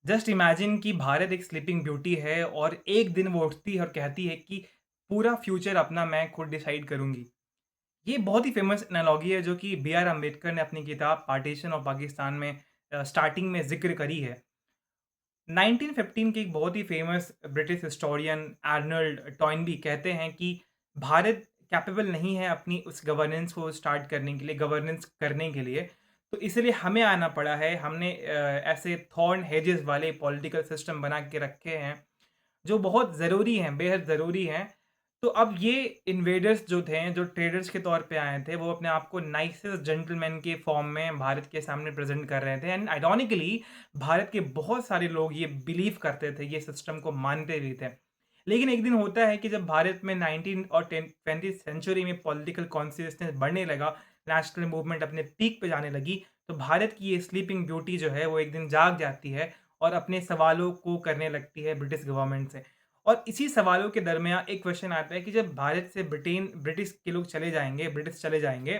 Just imagine कि भारत एक sleeping beauty है और एक दिन वो उठती है और कहती है कि पूरा फ्यूचर अपना मैं खुद डिसाइड करूँगी। ये बहुत ही फ़ेमस एनालॉजी है जो कि बी आर अम्बेडकर ने अपनी किताब पार्टीशन ऑफ पाकिस्तान में स्टार्टिंग में ज़िक्र करी है। 1915 के एक बहुत ही famous British historian Arnold Toynbee कहते हैं कि भारत कैपेबल नहीं है अपनी उस गवर्नेंस को स्टार्ट करने के लिए, गवर्नेंस करने के लिए। तो इसलिए हमें आना पड़ा है। हमने ऐसे थॉर्न हेजेस वाले पॉलिटिकल सिस्टम बना के रखे हैं जो बहुत ज़रूरी हैं, बेहद ज़रूरी हैं। तो अब ये इन्वेडर्स जो थे, जो ट्रेडर्स के तौर पे आए थे, वो अपने आप को नाइसेस्ट जेंटलमैन के फॉर्म में भारत के सामने प्रेज़ेंट कर रहे थे एंड आयरॉनिकली भारत के बहुत सारे लोग ये बिलीव करते थे, ये सिस्टम को मानते भी थे। लेकिन एक दिन होता है कि जब भारत में 19 और 20th सेंचुरी में पॉलिटिकल कॉन्शियसनेस बढ़ने लगा, नेशनल मूवमेंट अपने पीक पे जाने लगी, तो भारत की ये स्लीपिंग ब्यूटी जो है, वो एक दिन जाग जाती है और अपने सवालों को करने लगती है ब्रिटिश गवर्नमेंट से। और इसी सवालों के दरमियान एक क्वेश्चन आता है कि जब भारत से ब्रिटिश के लोग चले जाएँगे, ब्रिटिश चले जाएँगे,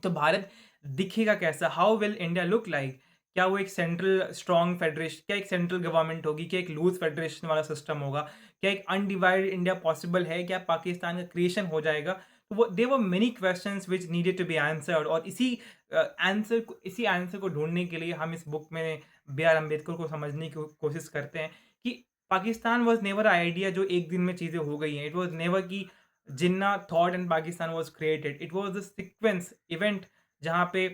तो भारत दिखेगा कैसा? How will India look like? क्या वो एक सेंट्रल स्ट्रॉन्ग फेडरेशन, क्या एक सेंट्रल गवर्नमेंट होगी? क्या एक लूज़ फेडरेशन वाला सिस्टम होगा? क्या एक अनडिवाइडेड इंडिया पॉसिबल है? क्या पाकिस्तान का क्रिएशन हो जाएगा? तो वो there were many questions which needed to be answered और इसी आंसर को ढूँढने के लिए हम इस बुक में बी आर अम्बेडकर को समझने की कोशिश करते हैं कि Pakistan was never a idea जो एक दिन में चीज़ें हो गई हैं। इट वाज़ नेवर कि Jinnah thought and Pakistan was created. It was a sequence event जहाँ पे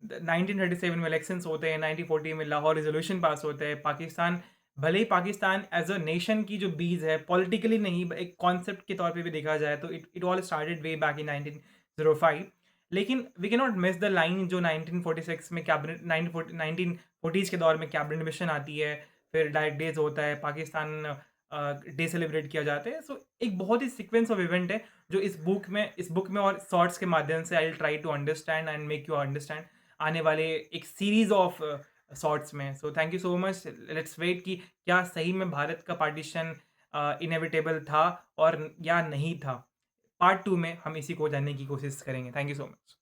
1937 में इलेक्शंस होते हैं, 1940 में लाहौर रिज़ोल्यूशन पास होता है। पाकिस्तान भले ही पाकिस्तान एज़ अ नेशन की जो बीज़ है, पॉलिटिकली नहीं एक कॉन्सेप्ट के तौर पे भी देखा जाए तो it it all started way back in 1905। लेकिन we can not miss the line जो 1946 में कैबिनेट 1940s के दौर में कैबिनेट मिशन आती है, फिर डाइट डेज़ होता है, पाकिस्तान डे सेलिब्रेट किया जाता है। सो एक बहुत ही सीक्वेंस ऑफ इवेंट है जो इस बुक में और शॉर्ट्स के माध्यम से I will try to understand and make you understand आने वाले एक सीरीज़ ऑफ शॉर्ट्स में। So thank you so much. Let's wait कि क्या सही में भारत का पार्टीशन इनेविटेबल था और या नहीं था। पार्ट 2 में हम इसी को जानने की कोशिश करेंगे। Thank you so much.